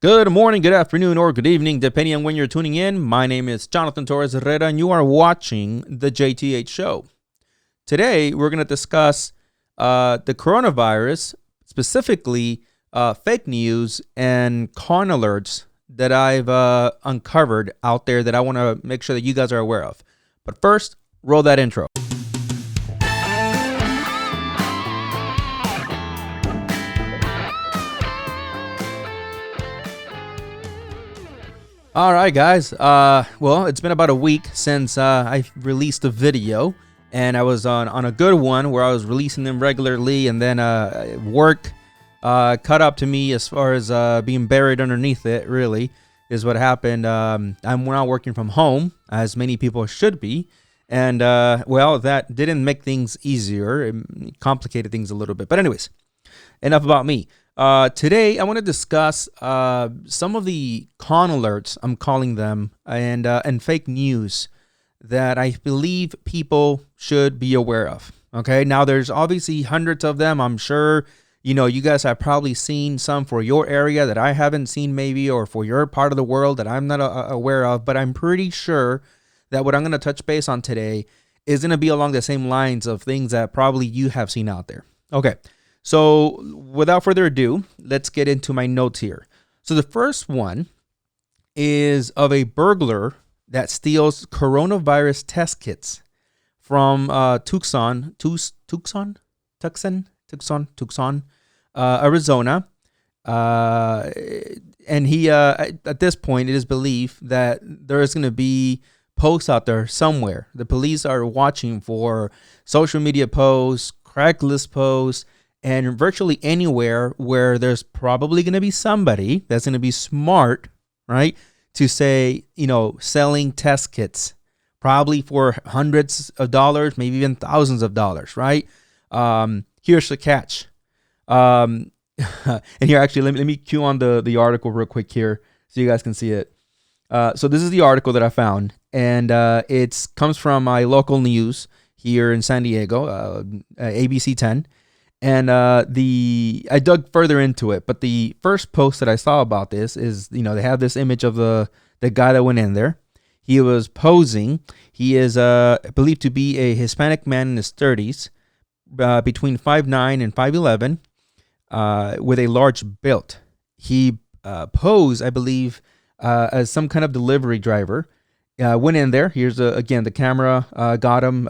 Good morning, good afternoon, or good evening, depending on when you're tuning in. My name is Jonathan Torres-Herrera, and you are watching the JTH show. Today, we're going to discuss the coronavirus, specifically fake news and con alerts that I've uncovered out there that I want to make sure that you guys are aware of. But first, roll that intro. All right, guys. Well, it's been about a week since I released a video, and I was on a good one where I was releasing them regularly, and then work caught up to me as far as being buried underneath it, really, is what happened. I'm now working from home, as many people should be, and, well, that didn't make things easier. It complicated things a little bit. But anyways, enough about me. Today, I want to discuss some of the con alerts, I'm calling them, and fake news that I believe people should be aware of. Okay, now there's obviously hundreds of them. I'm sure, you guys have probably seen some for your area that I haven't seen maybe, or for your part of the world that I'm not aware of. But I'm pretty sure that what I'm going to touch base on today is going to be along the same lines of things that probably you have seen out there. Okay. So without further ado, let's get into my notes here. So the first one is of a burglar that steals coronavirus test kits from TUCSON, Arizona. And he, at this point, it is believed that there is going to be posts out there somewhere. The police are watching for social media posts, Craigslist posts, and virtually anywhere where there's probably going to be somebody that's going to be smart, right, to say, selling test kits, probably for hundreds of dollars, maybe even thousands of dollars, right? Here's the catch. And here, actually, let me cue on the article real quick here so you guys can see it. So this is the article that I found, and it comes from my local news here in San Diego, ABC 10. And I dug further into it, but the first post that I saw about this is, they have this image of the guy that went in there. He was posing. He is believed to be a Hispanic man in his 30s, between 5'9" and 5'11", with a large build. He posed, I believe, as some kind of delivery driver. Went in there. Here's again the camera got him.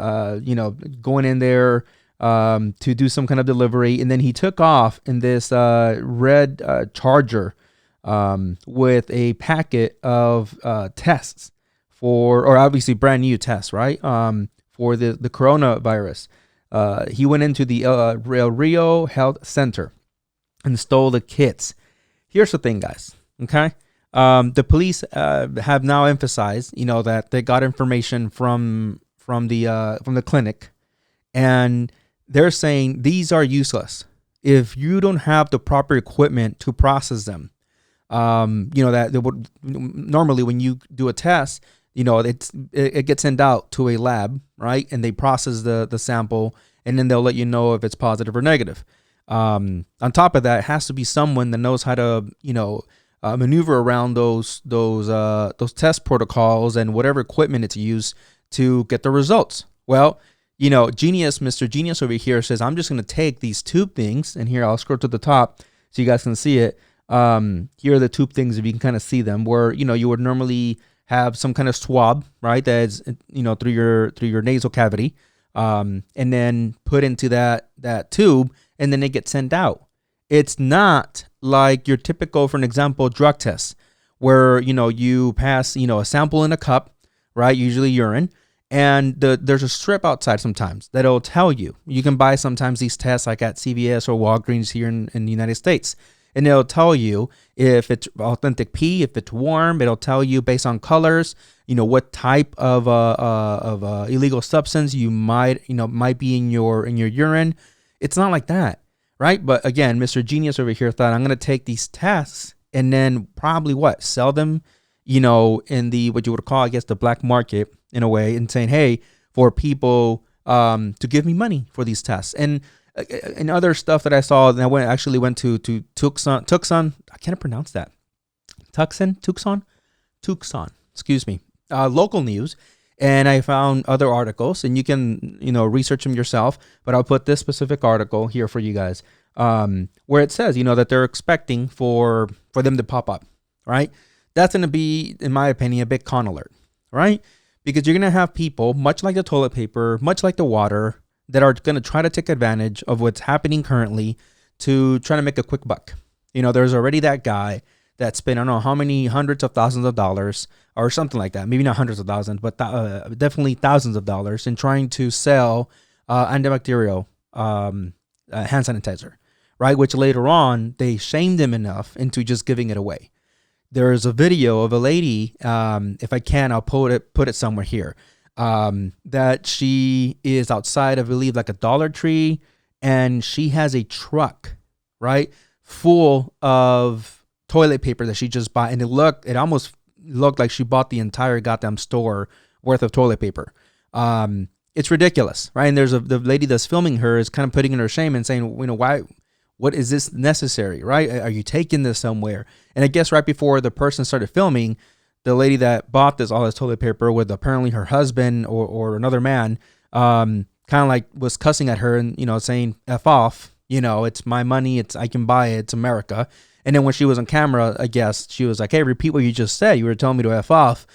Going in there. To do some kind of delivery, and then he took off in this red Charger with a packet of tests or obviously brand new tests, right? For the coronavirus. He went into the El Rio Health Center and stole the kits. Here's the thing, guys. Okay, the police have now emphasized, that they got information from the clinic, and they're saying these are useless if you don't have the proper equipment to process them. That they would normally, when you do a test, it gets sent out to a lab, right? And they process the sample, and then they'll let you know if it's positive or negative. On top of that, it has to be someone that knows how to, maneuver around those test protocols and whatever equipment it's used to get the results. Well, Mr. Genius over here says, I'm just going to take these tube things, and here I'll scroll to the top so you guys can see it. Here are the tube things, if you can kind of see them, where, you would normally have some kind of swab, right? That's, through your nasal cavity, and then put into that tube, and then it gets sent out. It's not like your typical, for an example, drug test, where, you pass, a sample in a cup, right? Usually urine. And there's a strip outside sometimes that'll tell you. You can buy sometimes these tests like at CVS or Walgreens here in the United States. And it'll tell you if it's authentic pee, if it's warm. It'll tell you based on colors, what type of illegal substance you might be in your urine. It's not like that, right? But again, Mr. Genius over here thought, I'm going to take these tests and then probably sell them, in the, what you would call, I guess, the black market in a way, and saying, hey, for people to give me money for these tests. And other stuff that I saw, and I went to TUCSON. I can't pronounce that. TUCSON, excuse me, local news. And I found other articles, and you can, research them yourself. But I'll put this specific article here for you guys, where it says, that they're expecting for them to pop up, right? That's going to be, in my opinion, a big con alert, right? Because you're going to have people, much like the toilet paper, much like the water, that are going to try to take advantage of what's happening currently to try to make a quick buck. There's already that guy that spent, I don't know how many hundreds of thousands of dollars or something like that. Maybe not hundreds of thousands, but definitely thousands of dollars in trying to sell antibacterial hand sanitizer, right? Which later on, they shamed him enough into just giving it away. There's a video of a lady, if I can, I'll put it somewhere here, that she is outside, I believe, like a Dollar Tree, and she has a truck, right, full of toilet paper that she just bought, and it almost looked like she bought the entire goddamn store worth of toilet paper. It's ridiculous, right? And there's the lady that's filming her is kind of putting in her shame and saying, why, what is this necessary, right? Are you taking this somewhere? And I guess right before the person started filming, the lady that bought all this toilet paper with apparently her husband or another man, kind of like was cussing at her and, saying F off, it's my money, I can buy it, it's America. And then when she was on camera, I guess she was like, hey, repeat what you just said. You were telling me to F off.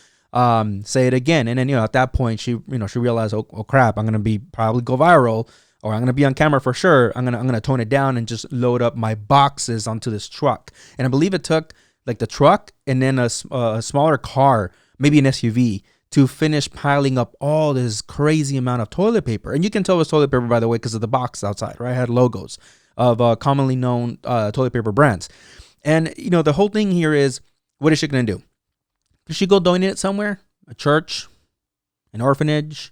Say it again. And then, at that point, she realized, oh crap, I'm going to probably go viral, or I'm going to be on camera for sure. I'm going to tone it down and just load up my boxes onto this truck. And I believe it took like the truck and then a smaller car, maybe an SUV, to finish piling up all this crazy amount of toilet paper. And you can tell it's toilet paper, by the way, because of the box outside, right? It had logos of commonly known toilet paper brands. And, the whole thing here is, what is she going to do? Does she go donate it somewhere? A church? An orphanage?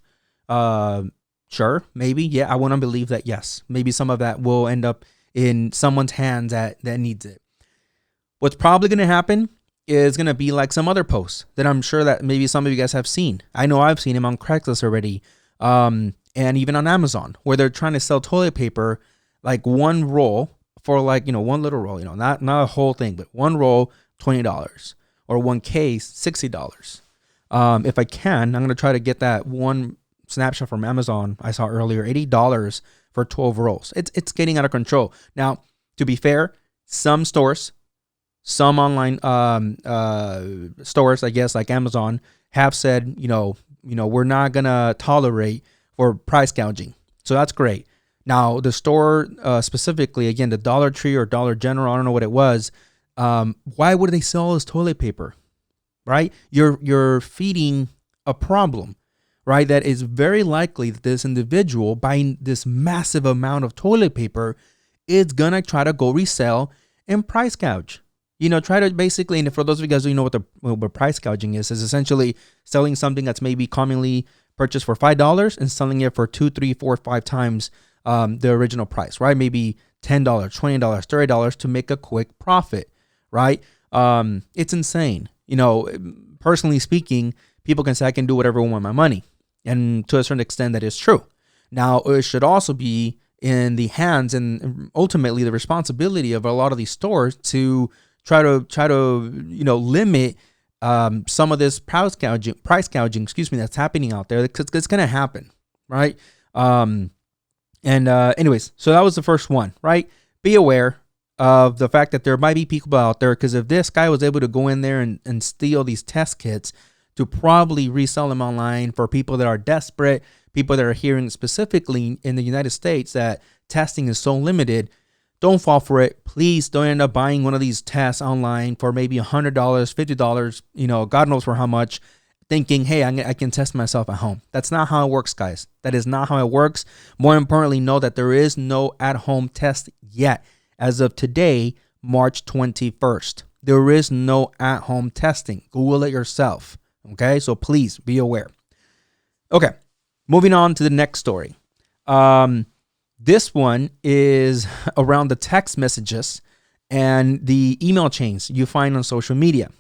Sure, maybe. Yeah, I want to believe that, yes. Maybe some of that will end up in someone's hands that needs it. What's probably going to happen is going to be like some other posts that I'm sure that maybe some of you guys have seen. I know I've seen them on Craigslist already, and even on Amazon, where they're trying to sell toilet paper, like one roll for like, one little roll, not a whole thing, but one roll, $20, or one case, $60. If I can, I'm going to try to get that one snapshot from Amazon I saw earlier, $80 for 12 rolls. It's getting out of control. Now, to be fair, some stores, some online stores, I guess, like Amazon, have said, we're not going to tolerate for price gouging. So that's great. Now, the store specifically, again, the Dollar Tree or Dollar General, I don't know what it was. Why would they sell this toilet paper, right? You're feeding a problem, right? That is very likely that this individual buying this massive amount of toilet paper is going to try to go resell and price gouge. Try to basically, and for those of you guys who know what price gouging is essentially selling something that's maybe commonly purchased for $5 and selling it for 2, 3, 4, 5 times the original price, right? Maybe $10, $20, $30 to make a quick profit, right? It's insane. Personally speaking, people can say I can do whatever I want with my money. And to a certain extent, that is true. Now, it should also be in the hands and ultimately the responsibility of a lot of these stores to try to limit some of this price gouging, that's happening out there. It's going to happen, right? Anyways, so that was the first one, right? Be aware of the fact that there might be people out there, because if this guy was able to go in there and steal these test kits to probably resell them online for people that are desperate, people that are hearing specifically in the United States that testing is so limited, don't fall for it. Please don't end up buying one of these tests online for maybe $100, $50, God knows for how much, thinking, hey, I can test myself at home. That's not how it works, guys. That is not how it works. More importantly, know that there is no at-home test yet. As of today, March 21st, there is no at-home testing. Google it yourself. Okay, so please be aware. Okay, moving on to the next story. This one is around the text messages and the email chains you find on social media.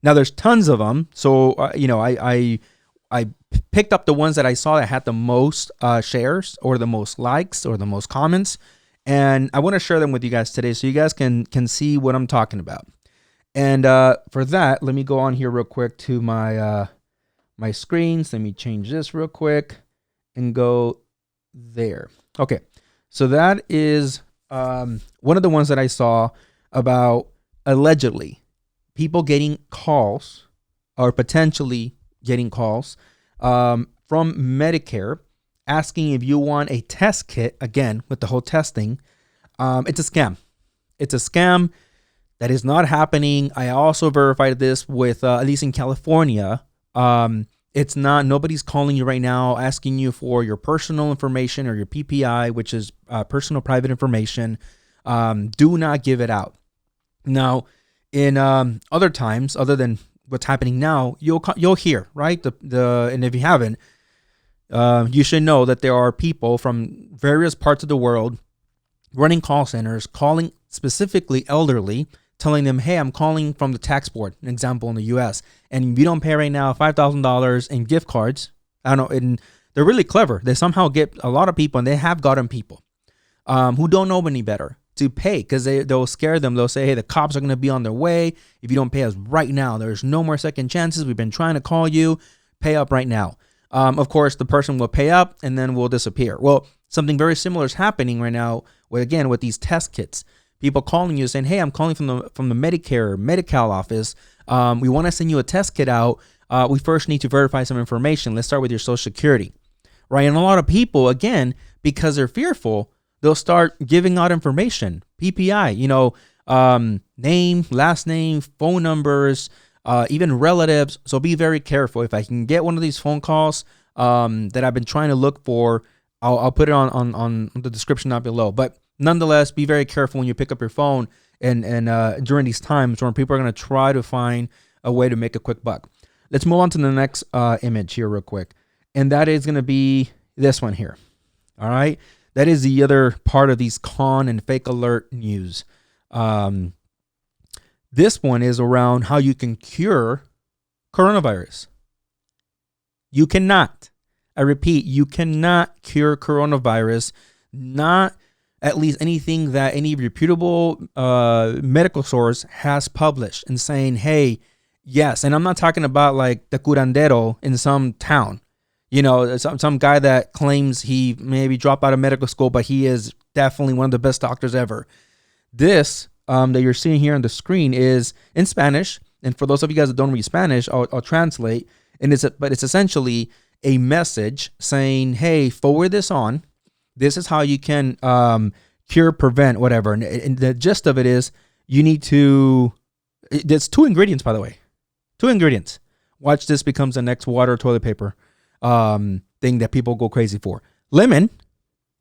Now, there's tons of them. So, I picked up the ones that I saw that had the most shares or the most likes or the most comments. And I want to share them with you guys today so you guys can see what I'm talking about. And for that, let me go on here real quick to my screens. Let me change this real quick and go there. Okay, so that is one of the ones that I saw about allegedly people getting calls or potentially getting calls from Medicare asking if you want a test kit, again, with the whole testing. It's a scam. It's a scam. That is not happening. I also verified this with, at least in California, it's not, nobody's calling you right now asking you for your personal information or your PPI, which is personal private information. Do not give it out. Now, in other times, other than what's happening now, you'll hear, right? And if you haven't, you should know that there are people from various parts of the world running call centers, calling specifically elderly, telling them, hey, I'm calling from the tax board, an example in the U.S., and if you don't pay right now $5,000 in gift cards, I don't know, and they're really clever. They somehow get a lot of people, and they have gotten people who don't know any better to pay, because they'll scare them. They'll say, hey, the cops are going to be on their way. If you don't pay us right now, there's no more second chances. We've been trying to call you. Pay up right now. Of course, the person will pay up and then will disappear. Well, something very similar is happening right now with these test kits. People calling you saying, hey, I'm calling from the Medicare Medi-Cal office. We want to send you a test kit out. We first need to verify some information. Let's start with your Social Security, right? And a lot of people, again, because they're fearful, they'll start giving out information, PPI, name, last name, phone numbers, even relatives. So be very careful. If I can get one of these phone calls that I've been trying to look for, I'll put it on the description down below. But nonetheless, be very careful when you pick up your phone and during these times when people are going to try to find a way to make a quick buck. Let's move on to the next image here real quick. And that is going to be this one here. All right. That is the other part of these con and fake alert news. This one is around how you can cure coronavirus. You cannot. I repeat, you cannot cure coronavirus. Not at least anything that any reputable medical source has published and saying, hey, yes. And I'm not talking about like the curandero in some town. Some guy that claims he maybe dropped out of medical school, but he is definitely one of the best doctors ever. This that you're seeing here on the screen is in Spanish. And for those of you guys that don't read Spanish, I'll translate. But it's essentially a message saying, hey, forward this on. This is how you can cure, prevent, whatever. And the gist of it is you need to, there's 2 ingredients, by the way. 2 ingredients. Watch this becomes the next water toilet paper thing that people go crazy for. Lemon,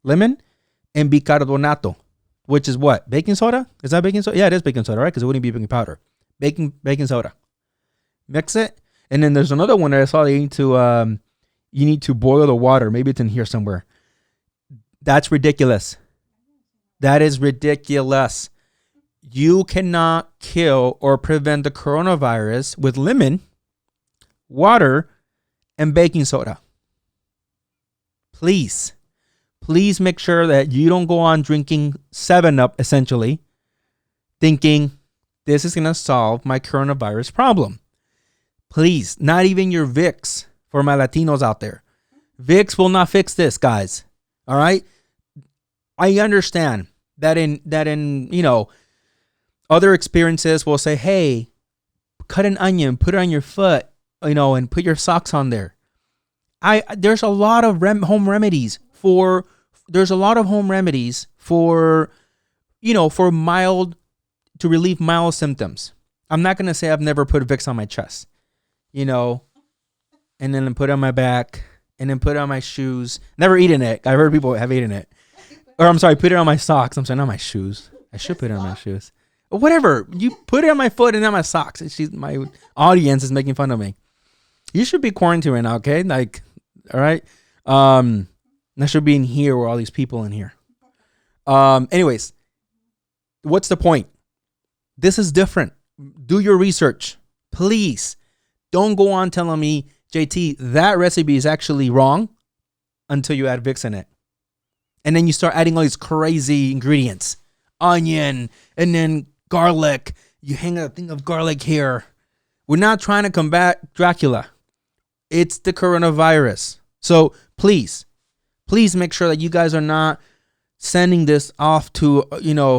and bicarbonato, which is what? Baking soda? Is that baking soda? Yeah, it is baking soda, right? Because it wouldn't be baking powder. Baking soda. Mix it. And then there's another one that I saw that you need to boil the water. Maybe it's in here somewhere. That's ridiculous. That is ridiculous. You cannot kill or prevent the coronavirus with lemon, water, and baking soda. Please make sure that you don't go on drinking 7-Up, essentially, thinking this is going to solve my coronavirus problem. Please, not even your Vicks for my Latinos out there. Vicks will not fix this, guys. All right. I understand that in other experiences will say, hey, cut an onion, put it on your foot, and put your socks on there. There's a lot of home remedies for mild, to relieve mild symptoms. I'm not going to say I've never put Vicks on my chest, and then put it on my back and then put it on my shoes. Never eaten it. I've heard people have eaten it. Or I'm sorry, put it on my socks. I'm sorry, not my shoes. I should put it on my shoes. Or whatever. You put it on my foot and on my socks. My audience is making fun of me. You should be quarantined right now, okay? Like, all right? I should be in here where all these people in here. Anyways, what's the point? This is different. Do your research. Please don't go on telling me, JT, that recipe is actually wrong until you add Vicks in it. And then you start adding all these crazy ingredients, onion, and then garlic, You hang a thing of garlic here. We're not trying to combat Dracula. It's the coronavirus. So please make sure that you guys are not sending this off to,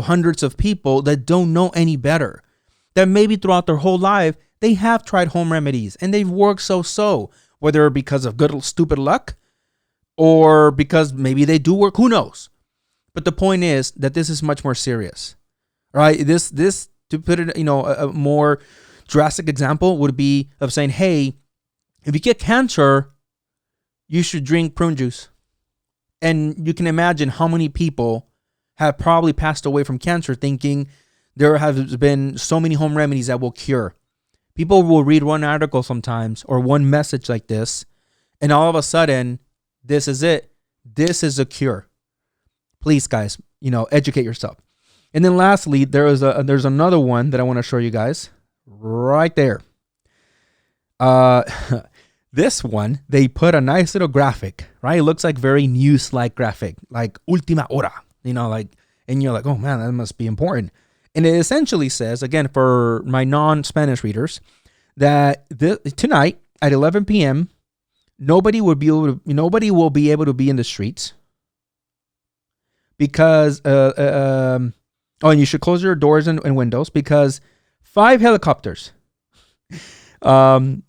hundreds of people that don't know any better. That maybe throughout their whole life, they have tried home remedies and they've worked so, whether because of good stupid luck or because maybe they do work, who knows? But the point is that this is much more serious, right? This to put it, a more drastic example would be of saying, hey, if you get cancer, you should drink prune juice. And you can imagine how many people have probably passed away from cancer thinking there have been so many home remedies that will cure. People will read one article sometimes or one message like this, and all of a sudden, this is it. This is a cure. Please, guys, educate yourself. And then lastly, there's another one that I want to show you guys right there. This one, they put a nice little graphic, right? It looks like very news-like graphic, like Última Hora, and you're like, oh man, that must be important. And it essentially says, again, for my non-Spanish readers, that tonight at 11 p.m., nobody will be able to be in the streets because, and you should close your doors and windows because 5 helicopters from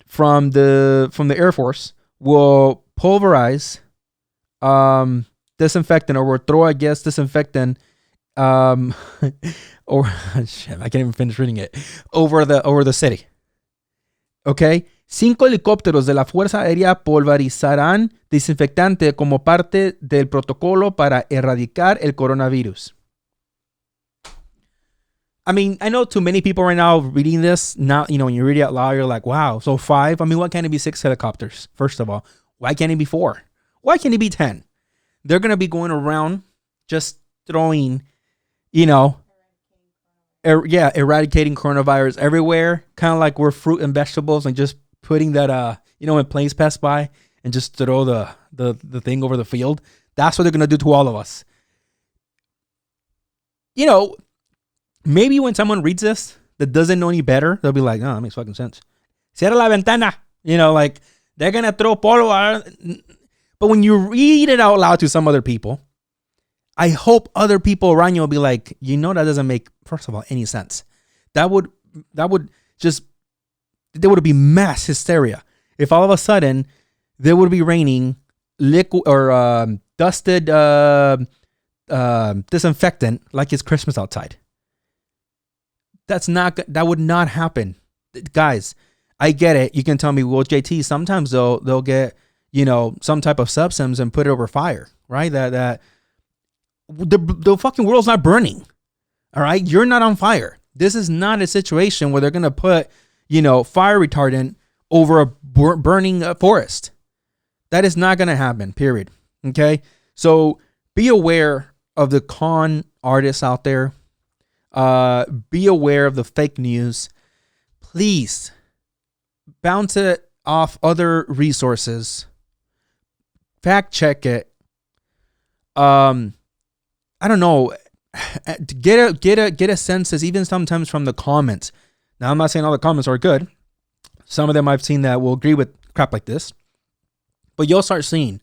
the Air Force will pulverize disinfectant or will throw, disinfectant or shit, I can't even finish reading it, over the city. Okay? 5 helicópteros de la Fuerza Aérea pulverizarán desinfectante como parte del protocolo para erradicar el coronavirus. I mean, I know too many people right now reading this. Now, when you read it out loud, you're like, wow, so 5? I mean, why can't it be 6 helicopters? First of all, why can't it be 4? Why can't it be 10? They're going to be going around just throwing, eradicating coronavirus everywhere. Kind of like we're fruit and vegetables and just putting that, when planes pass by and just throw the thing over the field. That's what they're going to do to all of us. Maybe when someone reads this that doesn't know any better, they'll be like, oh, that makes fucking sense. Cierra la ventana. Like they're going to throw polvo. But when you read it out loud to some other people, I hope other people around you will be like, that doesn't make, first of all, any sense. That would there would be mass hysteria if all of a sudden there would be raining liquid or dusted disinfectant like it's Christmas outside. That would not happen. Guys, I get it. You can tell me, well, JT, sometimes they'll get, some type of substance and put it over fire, right? That the fucking world's not burning. All right. You're not on fire. This is not a situation where they're going to put, fire retardant over a burning forest. That is not going to happen, period. Okay. So be aware of the con artists out there. Be aware of the fake news. Please bounce it off other resources. Fact check it. I don't know. Get a sense, even sometimes from the comments. Now, I'm not saying all the comments are good. Some of them I've seen that will agree with crap like this. But you'll start seeing,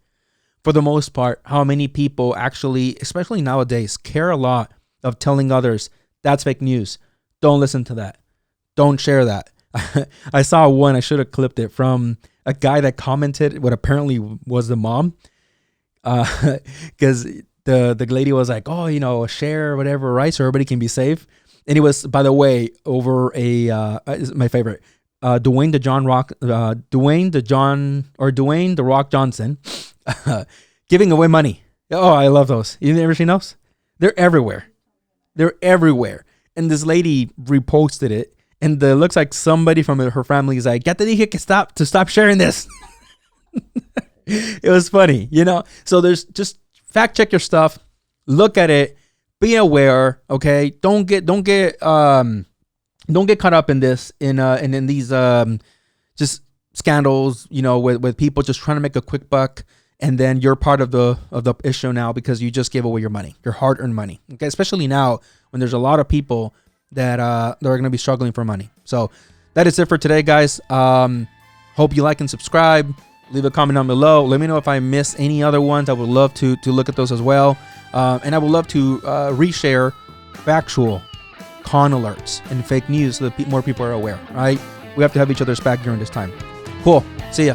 for the most part, how many people actually, especially nowadays, care a lot of telling others, that's fake news. Don't listen to that. Don't share that. I saw one, I should have clipped it, from a guy that commented what apparently was the mom. Because the lady was like, oh, share whatever, right? So everybody can be safe. And it was, by the way, over my favorite, Dwayne the Rock Johnson giving away money. Oh, I love those. You ever seen those? They're everywhere. And this lady reposted it, and it looks like somebody from her family is like, "Ya te dije que stop sharing this." It was funny, So there's just fact check your stuff, look at it, be aware. Okay, don't get caught up in this in these just scandals, with people just trying to make a quick buck. And then you're part of the issue now because you just gave away your money, your hard-earned money. Okay, especially now when there's a lot of people that they're going to be struggling for money. So that is it for today, guys. Hope you like and subscribe. Leave a comment down below. Let me know if I missed any other ones. I would love to look at those as well. And I would love to reshare factual con alerts and fake news so that more people are aware, right? We have to have each other's back during this time. Cool. See ya.